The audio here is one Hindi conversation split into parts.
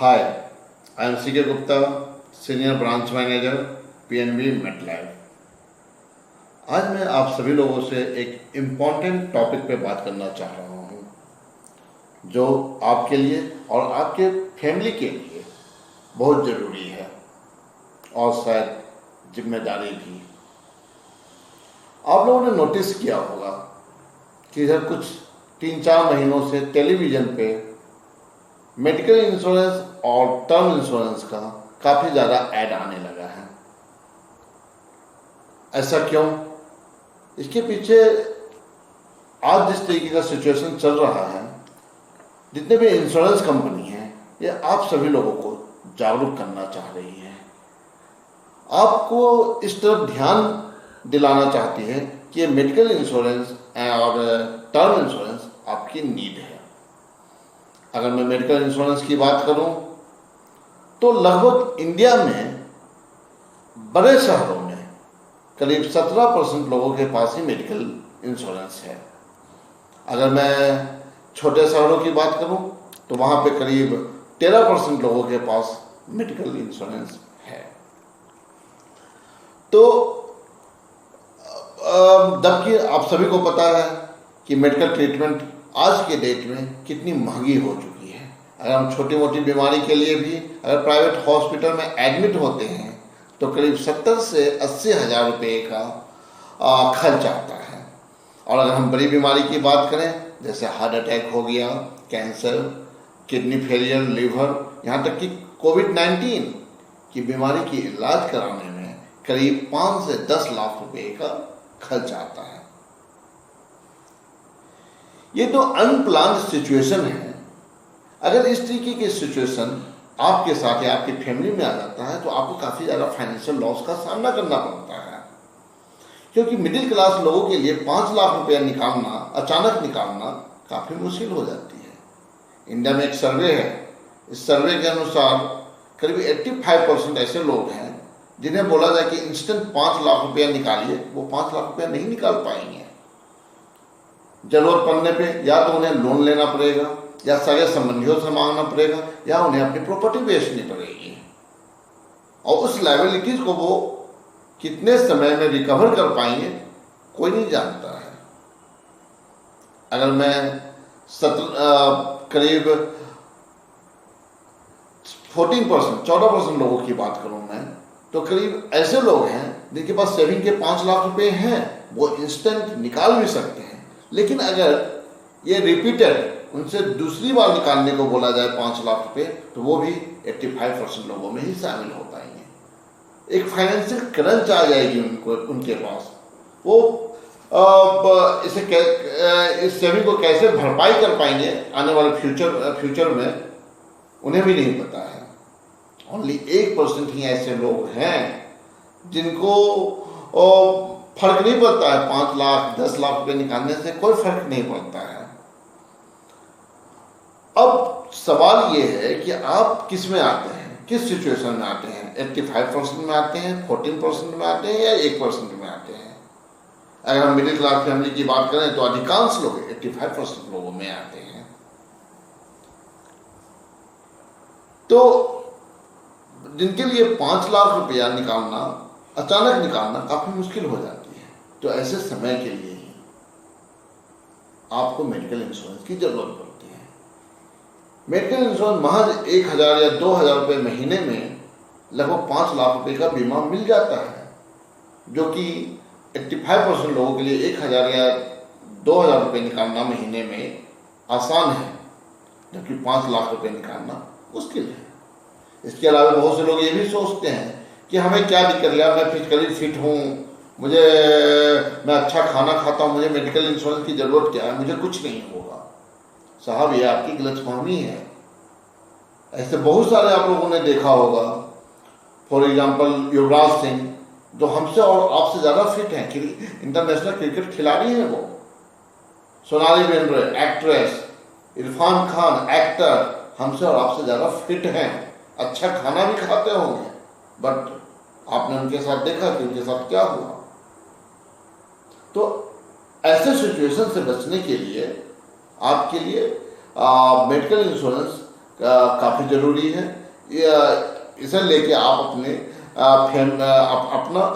Hi, I am CK Gupta, Senior Branch Manager, PNB MetLife। आज मैं आप सभी लोगों से एक इम्पॉर्टेंट टॉपिक पे बात करना चाह रहा हूँ जो आपके लिए और आपके फैमिली के लिए बहुत ज़रूरी है और शायद जिम्मेदारी भी। आप लोगों ने नोटिस किया होगा कि इधर कुछ 3-4 महीनों से टेलीविज़न पे मेडिकल इंश्योरेंस और टर्म इंश्योरेंस का काफ़ी ज़्यादा ऐड आने लगा है। ऐसा क्यों? इसके पीछे आज जिस तरीके का सिचुएशन चल रहा है, जितने भी इंश्योरेंस कंपनी हैं ये आप सभी लोगों को जागरूक करना चाह रही है, आपको इस तरफ ध्यान दिलाना चाहती है कि ये मेडिकल इंश्योरेंस और टर्म इंश्योरेंस आपकी नीड है। अगर मैं मेडिकल इंश्योरेंस की बात करूं तो लगभग इंडिया में बड़े शहरों में करीब 17% लोगों के पास ही मेडिकल इंश्योरेंस है। अगर मैं छोटे शहरों की बात करूं तो वहां पे करीब 13% लोगों के पास मेडिकल इंश्योरेंस है। तो जबकि आप सभी को पता है कि मेडिकल ट्रीटमेंट आज के डेट में कितनी महंगी हो चुकी है। अगर हम छोटी मोटी बीमारी के लिए भी अगर प्राइवेट हॉस्पिटल में एडमिट होते हैं तो करीब 70 से 80 हज़ार रुपये का खर्च आता है। और अगर हम बड़ी बीमारी की बात करें जैसे हार्ट अटैक हो गया, कैंसर, किडनी फेलियर, लिवर, यहाँ तक कि कोविड-19 की बीमारी की इलाज कराने में करीब 5 से 10 लाख रुपए का खर्च आता है। ये तो अनप्लान्ड सिचुएशन है। अगर इस तरीके की सिचुएशन आपके साथ या आपकी फैमिली में आ जाता है तो आपको काफ़ी ज़्यादा फाइनेंशियल लॉस का सामना करना पड़ता है, क्योंकि मिडिल क्लास लोगों के लिए 5 लाख रुपया निकालना, अचानक निकालना काफ़ी मुश्किल हो जाती है। इंडिया में एक सर्वे है, इस सर्वे के अनुसार करीब 85% ऐसे लोग हैं जिन्हें बोला जाए कि इंस्टेंट 5 लाख रुपया निकालिए, वो 5 लाख रुपया नहीं निकाल पाएंगे। जरूरत पड़ने पे या तो उन्हें लोन लेना पड़ेगा या सगे संबंधियों से मांगना पड़ेगा या उन्हें अपनी प्रॉपर्टी बेचनी पड़ेगी। और उस लायबिलिटीज को वो कितने समय में रिकवर कर पाएंगे कोई नहीं जानता है। अगर मैं करीब 14% लोगों की बात करूं मैं, तो करीब ऐसे लोग हैं जिनके पास सेविंग के 5 लाख रुपए हैं, वो इंस्टेंट निकाल भी सकते हैं। लेकिन अगर ये रिपीटेड उनसे दूसरी बार निकालने को बोला जाए 5 लाख रुपए तो वो भी 85% लोगों में ही शामिल हो पाएंगे। एक फाइनेंशियल क्रंच आ जाएगी उनके पास। वो इस सेविंग को कैसे भरपाई कर पाएंगे आने वाले फ्यूचर में उन्हें भी नहीं पता है। ओनली 1% ही ऐसे लोग हैं जिनको फर्क नहीं पड़ता है। 5 लाख 10 लाख रुपए निकालने से कोई फर्क नहीं पड़ता है। अब सवाल ये है कि आप किस में आते हैं, किस सिचुएशन में आते हैं। 85% में आते हैं, 14% में आते हैं या 1% में आते हैं। अगर हम मिडिल क्लास फैमिली की बात करें तो अधिकांश लोग 85% लोगों में आते हैं। तो जिनके लिए 5 लाख रुपया निकालना, अचानक निकालना काफी मुश्किल हो जाती है, तो ऐसे समय के लिए ही आपको मेडिकल इंश्योरेंस की जरूरत पड़ती है। मेडिकल इंश्योरेंस महज 1,000 या 2,000 रुपये महीने में लगभग 5 लाख रुपए का बीमा मिल जाता है, जो कि 85% लोगों के लिए 1,000 या 2,000 रुपये निकालना महीने में आसान है, जबकि 5 लाख रुपए निकालना मुश्किल है। इसके अलावा बहुत से लोग ये भी सोचते हैं कि हमें क्या दिक्कत है, मैं फिजिकली फिट हूँ, मैं अच्छा खाना खाता हूँ, मुझे मेडिकल इंश्योरेंस की ज़रूरत क्या है, मुझे कुछ नहीं होगा। साहब, ये आपकी गलतफहमी है। ऐसे बहुत सारे आप लोगों ने देखा होगा। फॉर एग्जांपल युवराज सिंह, जो हमसे और आपसे ज़्यादा फिट हैं, इंटरनेशनल क्रिकेट खिलाड़ी हैं वो। सोनाली बेंद्रे एक्ट्रेस, इरफान खान एक्टर, हमसे और आपसे ज़्यादा फिट हैं, अच्छा खाना भी खाते होंगे, बट आपने उनके साथ देखा कि उनके साथ क्या हुआ। तो ऐसे सिचुएशन से बचने के लिए आपके लिए मेडिकल इंश्योरेंस काफ़ी ज़रूरी है। इसे लेके आप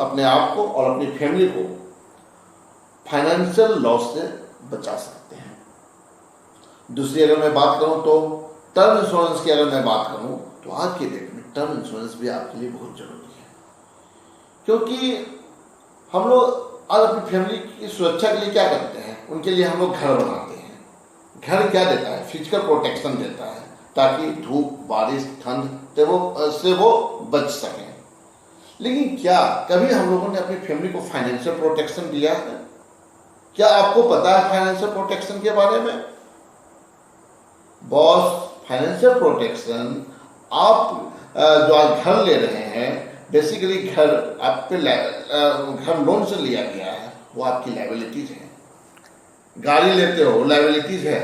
अपने आप को और अपनी फैमिली को फाइनेंशियल लॉस से बचा सकते हैं। दूसरी अगर मैं बात करूं तो टर्म इंश्योरेंस की अगर मैं बात करूं तो आज के डेट में टर्म इंश्योरेंस भी आपके लिए बहुत ज़रूरी है, क्योंकि हम लोग आज अपनी फैमिली की सुरक्षा के लिए क्या करते हैं, उनके लिए हम लोग घर बनाते हैं। घर क्या देता है? फिजिकल प्रोटेक्शन देता है, ताकि धूप, बारिश, ठंड से वो बच सकें। लेकिन क्या कभी हम लोगों ने अपनी फैमिली को फाइनेंशियल प्रोटेक्शन दिया है? क्या आपको पता है फाइनेंशियल प्रोटेक्शन के बारे में? बॉस, फाइनेंशियल प्रोटेक्शन आप जो आज घर ले रहे हैं, बेसिकली घर आप पे घर लोन से लिया गया है, वो आपकी लायबिलिटीज है। गाड़ी लेते हो, लायबिलिटीज है।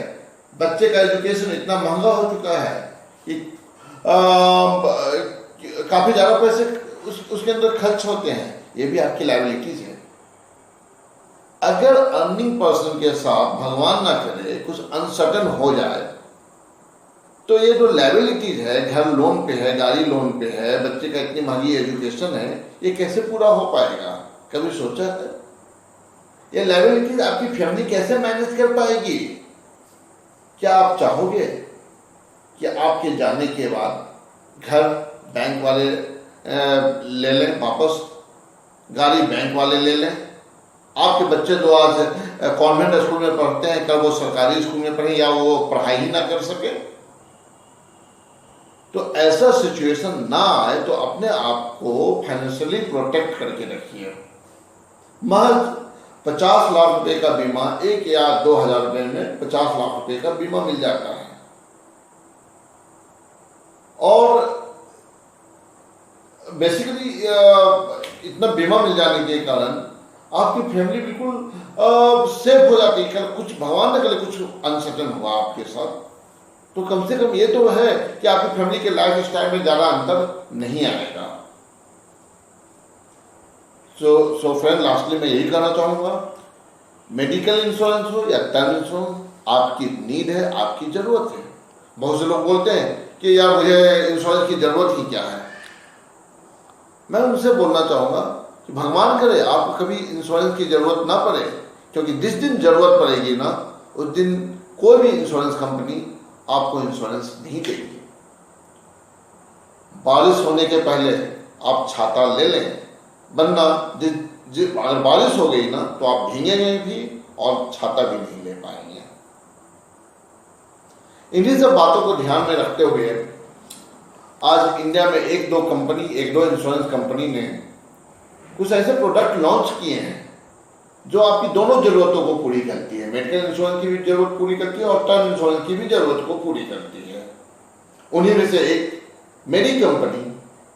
बच्चे का एजुकेशन इतना महंगा हो चुका है कि काफ़ी ज़्यादा पैसे उसके अंदर खर्च होते हैं, ये भी आपकी लायबिलिटीज है। अगर अर्निंग पर्सन के साथ भगवान ना करे कुछ अनसर्टन हो जाए, तो ये जो लायबिलिटीज है, घर लोन पे है, गाड़ी लोन पे है, बच्चे का इतनी महंगी एजुकेशन है, ये कैसे पूरा हो पाएगा? कभी सोचा है? ये लायबिलिटीज आपकी फैमिली कैसे मैनेज कर पाएगी? क्या आप चाहोगे कि आपके जाने के बाद घर बैंक वाले ले लें वापस, गाड़ी बैंक वाले ले लें? आपके बच्चे जो आज कॉन्वेंट स्कूल में पढ़ते हैं, कल वो सरकारी स्कूल में पढ़े या वो पढ़ाई ही ना कर सके? तो ऐसा सिचुएशन ना आए तो अपने आप को फाइनेंशियली प्रोटेक्ट करके रखिए। महज 50 लाख रुपए का बीमा, 1 या 2 हजार रुपए में 50 लाख रुपए का बीमा मिल जाता है। और बेसिकली इतना बीमा मिल जाने के कारण आपकी फैमिली बिल्कुल सेफ हो जाती है। कुछ भगवान न करे कुछ अनसर्टन हुआ आपके साथ, तो कम से कम ये तो है कि आपकी फैमिली के लाइफ स्टाइल में ज़्यादा अंतर नहीं आएगा। सो फ्रेंड, लास्टली मैं यही कहना चाहूँगा, मेडिकल इंश्योरेंस हो या टर्म इंश्योरेंस, आपकी नीड है, आपकी ज़रूरत है। बहुत से लोग बोलते हैं कि यार मुझे इंश्योरेंस की ज़रूरत ही क्या है। मैं उनसे बोलना चाहूँगा कि भगवान करे आपको कभी इंश्योरेंस की ज़रूरत ना पड़े, क्योंकि जिस दिन ज़रूरत पड़ेगी ना, उस दिन कोई भी इंश्योरेंस कंपनी आपको इंश्योरेंस नहीं देगी। बारिश होने के पहले आप छाता ले लें, वरना अगर बारिश हो गई ना तो आप भीगेंगे भी और छाता भी नहीं ले पाएंगे। इन्हीं सब बातों को ध्यान में रखते हुए आज इंडिया में एक दो इंश्योरेंस कंपनी ने कुछ ऐसे प्रोडक्ट लॉन्च किए हैं जो आपकी दोनों जरूरतों को पूरी करती है। मेडिकल इंश्योरेंस की भी जरूरत पूरी करती है और टर्म इंश्योरेंस की भी जरूरत को पूरी करती है। उन्हीं में से एक मेरी कंपनी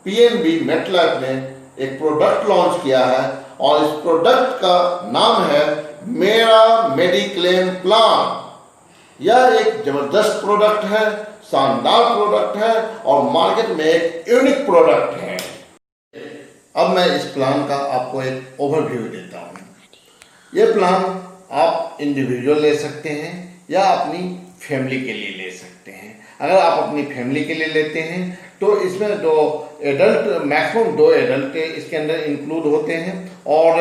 पीएनबी मेटलाइफ ने एक प्रोडक्ट लॉन्च किया है और इस प्रोडक्ट का नाम है मेरा मेडिक्लेम प्लान। यह एक जबरदस्त प्रोडक्ट है, शानदार प्रोडक्ट है और मार्केट में एक यूनिक प्रोडक्ट है। अब मैं इस प्लान का आपको एक ओवरव्यू देता हूँ। ये प्लान आप इंडिविजुअल ले सकते हैं या अपनी फैमिली के लिए ले सकते हैं। अगर आप अपनी फैमिली के लिए लेते हैं तो इसमें मैक्सिमम 2 एडल्ट इसके अंदर इंक्लूड होते हैं और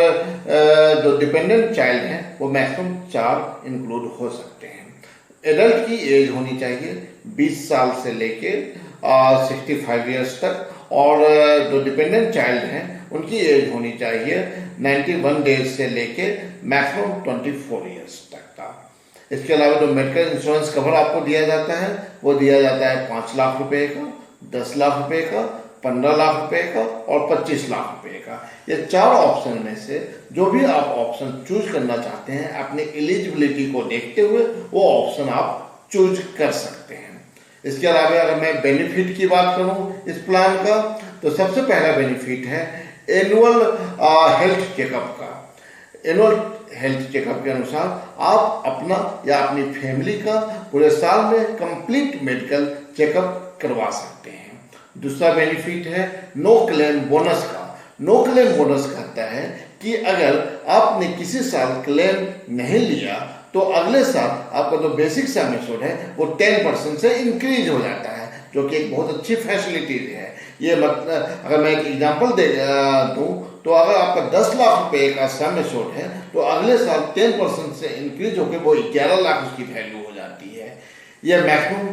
जो डिपेंडेंट चाइल्ड हैं वो मैक्सिमम 4 इंक्लूड हो सकते हैं। एडल्ट की एज होनी चाहिए 20 साल से लेके 65 ईयर्स तक और जो डिपेंडेंट चाइल्ड हैं उनकी एज होनी चाहिए 91 डेज से लेके मैक्सिमम 24 ईयर्स तक का। इसके अलावा जो मेडिकल इंश्योरेंस कवर आपको दिया जाता है वो दिया जाता है 5 लाख रुपए का, 10 लाख रुपए का, 15 लाख रुपए का और 25 लाख रुपए का। ये 4 ऑप्शन में से जो भी आप ऑप्शन चूज करना चाहते हैं अपनी एलिजिबिलिटी को देखते हुए वो ऑप्शन आप चूज कर सकते हैं। इसके अलावा अगर मैं बेनिफिट की बात करूं इस प्लान का तो सबसे पहला बेनिफिट है एनुअल हेल्थ चेकअप का। एनुअल हेल्थ चेकअप के अनुसार आप अपना या अपनी फैमिली का पूरे साल में कंप्लीट मेडिकल चेकअप करवा सकते हैं। दूसरा बेनिफिट है नो क्लेम बोनस का। नो क्लेम बोनस कहता है कि अगर आपने किसी साल क्लेम नहीं लिया तो अगले साल आपका जो बेसिक सम एश्योर्ड है वो 10% से इंक्रीज हो जाता है। जो कि एक बहुत अच्छी फैसिलिटी है। ये मतलब अगर मैं एक एग्जांपल दे दूँ तो अगर आपका 10 लाख रुपए का सम एश्योर्ड है तो अगले साल 10% से इंक्रीज होकर वो 11 लाख उसकी वैल्यू हो जाती है। यह मैक्सिमम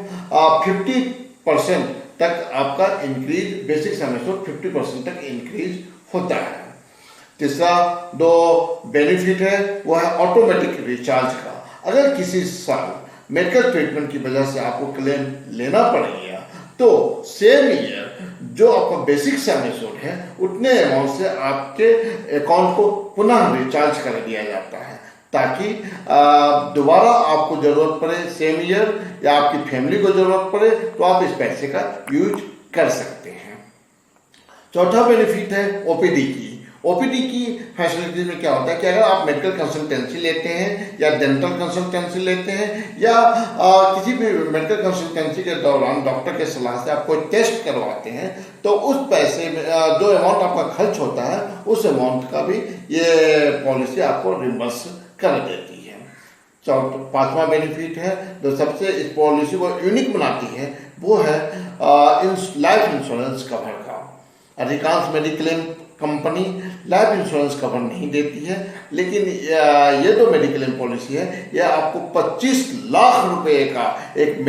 50% तक आपका इंक्रीज, बेसिक सम एश्योर्ड 50% तक इंक्रीज होता है। तीसरा जो बेनिफिट है वो है ऑटोमेटिक रिचार्ज का। अगर किसी साल मेडिकल ट्रीटमेंट की वजह से आपको क्लेम लेना पड़ गया तो सेम ईयर जो आपका बेसिक सम एश्योर्ड है उतने अमाउंट से आपके अकाउंट को पुनः रिचार्ज कर दिया जाता है, ताकि दोबारा आपको ज़रूरत पड़े सेम ईयर या आपकी फैमिली को ज़रूरत पड़े तो आप इस पैसे का यूज कर सकते हैं। चौथा बेनिफिट है ओपीडी की। ओपीडी की फैसिलिटीज में क्या होता है कि अगर आप मेडिकल कंसल्टेंसी लेते हैं या डेंटल कंसल्टेंसी लेते हैं या किसी भी मेडिकल कंसल्टेंसी के दौरान डॉक्टर के सलाह से आप कोई टेस्ट करवाते हैं तो उस पैसे में जो अमाउंट आपका खर्च होता है उस अमाउंट का भी ये पॉलिसी आपको रिम्बर्स कर देती है। पांचवा बेनिफिट है जो सबसे इस पॉलिसी को यूनिक बनाती है वो है लाइफ इंश्योरेंस कवर का। अधिकांश mediclaim company life insurance cover नहीं देती है, लेकिन ये जो मेडिक्लेम पॉलिसी है यह आपको 25 लाख रुपए का एक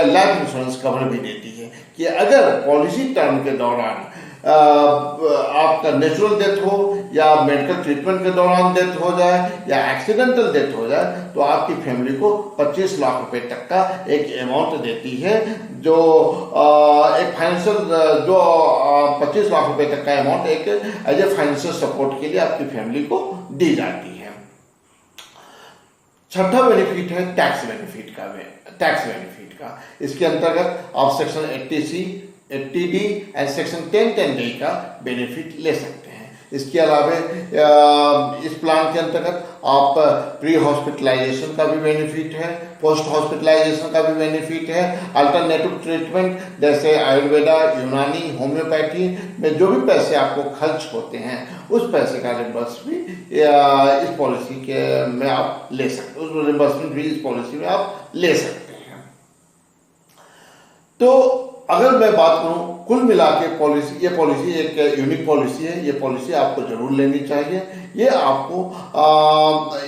लाइफ इंश्योरेंस कवर भी देती है कि अगर पॉलिसी टर्म के दौरान आपका नेचुरल डेथ हो या मेडिकल ट्रीटमेंट के दौरान डेथ हो जाए या एक्सीडेंटल डेथ हो जाए तो आपकी फैमिली को 25 लाख रुपए तक का एक अमाउंट देती है, जो एक फाइनेंशियल जो 25 लाख रुपए तक का अमाउंट एक एज ए फाइनेंशियल सपोर्ट के लिए आपकी फैमिली को दी जाती है। छठा बेनिफिट है टैक्स बेनिफिट का। इसके अंतर्गत आप section 80C 80D and section 1010D का बेनिफिट ले सकते हैं। इसके अलावा इस प्लान के अंतर्गत आप प्री हॉस्पिटलाइजेशन का भी बेनिफिट है, पोस्ट हॉस्पिटलाइजेशन का भी बेनिफिट है, अल्टरनेटिव ट्रीटमेंट जैसे आयुर्वेदा, यूनानी, होम्योपैथी में जो भी पैसे आपको खर्च होते हैं उस पैसे का रिम्बर्स भी इस पॉलिसी के में आप ले सकते, उस रिम्बर्समेंट भी इस पॉलिसी में आप ले सकते हैं। तो अगर मैं बात करूं कुल मिला के ये पॉलिसी एक यूनिक पॉलिसी है। ये पॉलिसी आपको जरूर लेनी चाहिए। ये आपको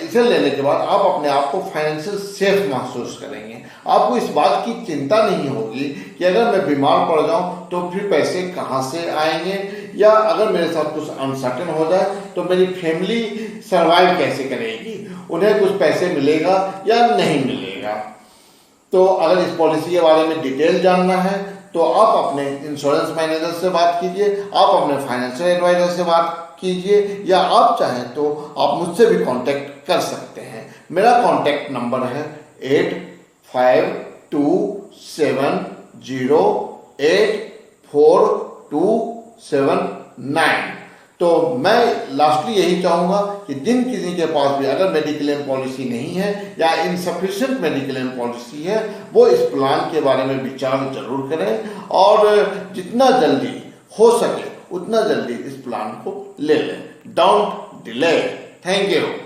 इसे लेने के बाद आप अपने आप को फाइनेंशियल सेफ महसूस करेंगे। आपको इस बात की चिंता नहीं होगी कि अगर मैं बीमार पड़ जाऊं तो फिर पैसे कहां से आएंगे, या अगर मेरे साथ कुछ अनसर्टेन हो जाए तो मेरी फैमिली सर्वाइव कैसे करेगी, उन्हें कुछ पैसे मिलेगा या नहीं मिलेगा। तो अगर इस पॉलिसी के बारे में डिटेल जानना है तो आप अपने इंश्योरेंस मैनेजर से बात कीजिए, आप अपने फाइनेंशियल एडवाइजर से बात कीजिए, या आप चाहें तो आप मुझसे भी कांटेक्ट कर सकते हैं। मेरा कांटेक्ट नंबर है 8527084279। तो मैं लास्टली यही चाहूँगा कि जिन किसी के पास भी अगर मेडिक्लेम पॉलिसी नहीं है या इनसफिशिएंट मेडिक्लेम पॉलिसी है वो इस प्लान के बारे में विचार जरूर करें और जितना जल्दी हो सके उतना जल्दी इस प्लान को ले लें। Don't delay. Thank you.